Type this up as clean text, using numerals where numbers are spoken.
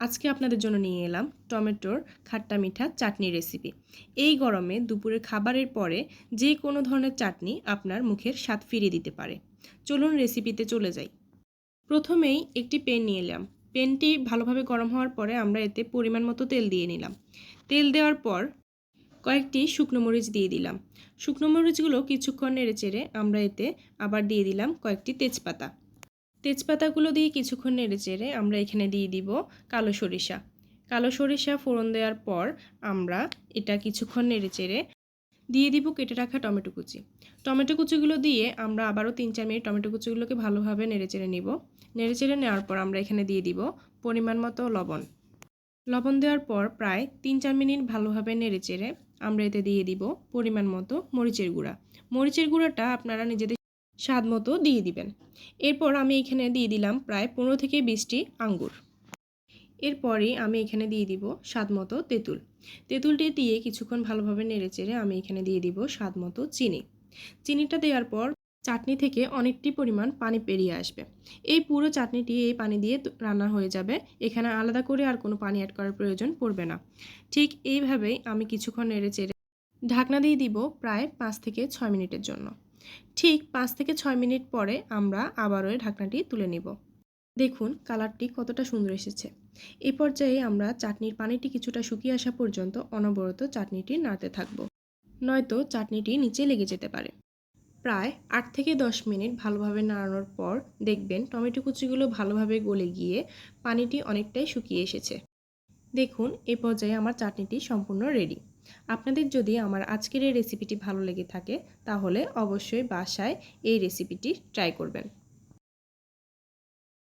আজকে আপনাদের জন্য নিয়ে এলাম টমেটোর খাট্টা মিঠা চাটনি রেসিপি। এই গরমে দুপুরের খাবারের পরে যে কোনো ধরনের চাটনি আপনার মুখের স্বাদ ফিরিয়ে দিতে পারে। চলুন রেসিপিতে চলে যাই। প্রথমেই একটি প্যান নিয়ে এলাম। প্যানটি ভালোভাবে গরম হওয়ার পরে আমরা এতে পরিমাণ মতো তেল দিয়ে নিলাম। তেল দেওয়ার পর কয়েকটি শুকনো মরিচ দিয়ে দিলাম। শুকনো মরিচগুলো কিছুক্ষণ নেড়েচেড়ে আমরা এতে আবার দিয়ে দিলাম কয়েকটি তেজপাতা। তেজপাতাগুলো দিয়ে কিছুক্ষণ নেড়েচেড়ে আমরা এখানে দিয়ে দিব কালো সরিষা। কালো সরিষা ফোড়ন দেওয়ার পর আমরা এটা কিছুক্ষণ নেড়েচেড়ে দিয়ে দিব কেটে রাখা টমেটো কুচি। টমেটো কুচিগুলো দিয়ে আমরা আবারও 3-4 মিনিট টমেটো কুচিগুলোকে ভালোভাবে নেড়েচেড়ে নিব। নেড়েচেড়ে নেওয়ার পর আমরা এখানে দিয়ে দিব পরিমাণ মতো লবণ। লবণ দেওয়ার পর প্রায় 3-4 মিনিট ভালোভাবে নেড়েচেড়ে আমরা এতে দিয়ে দিব পরিমাণ মতো মরিচের গুঁড়া। মরিচের গুঁড়াটা আপনারা নিজেদের স্বাদ মতো দিয়ে দিবেন। এরপর আমি এখানে দিয়ে দিলাম প্রায় 15 থেকে 20টি আঙ্গুর। এরপরই আমি এখানে দিয়ে দিব স্বাদ মতো তেঁতুল। তেঁতুলটি দিয়ে কিছুক্ষণ ভালোভাবে নেড়েচেড়ে আমি এখানে দিয়ে দিব স্বাদ মতো চিনি। চিনিটা দেওয়ার পর চাটনি থেকে অনেকটি পরিমাণ পানি বেরিয়ে আসবে। এই পুরো চাটনিটি এই পানি দিয়ে রান্না হয়ে যাবে। এখানে আলাদা করে আর কোনো পানি অ্যাড করার প্রয়োজন পড়বে না। ঠিক এইভাবেই আমি কিছুক্ষণ নেড়েচেড়ে ঢাকনা দিয়ে দিব প্রায় 5 থেকে 6 মিনিটের জন্য। ঠিক 5 থেকে 6 মিনিট পরে আমরা আবারও ঢাকনাটি তুলে নিব। দেখুন কালারটি কতটা সুন্দর এসেছে। এই পর্যায়ে আমরা চাটনির পানিটি কিছুটা শুকিয়ে আসা পর্যন্ত অনবরত চাটনিটি নাড়তে থাকব, নয়তো চাটনিটি নিচে লেগে যেতে পারে। প্রায় 8 থেকে 10 মিনিট ভালোভাবে নাড়ানোর পর দেখবেন টমেটো কুচিগুলো ভালোভাবে গলে গিয়ে পানিটি অনেকটাই শুকিয়ে এসেছে। দেখুন এই পর্যায়ে আমার চাটনিটি সম্পূর্ণ রেডি। আপনাদের যদি আমার আজকের এই রেসিপিটি ভালো লেগে থাকে তাহলে অবশ্যই বাসায় এই রেসিপিটি ট্রাই করবেন।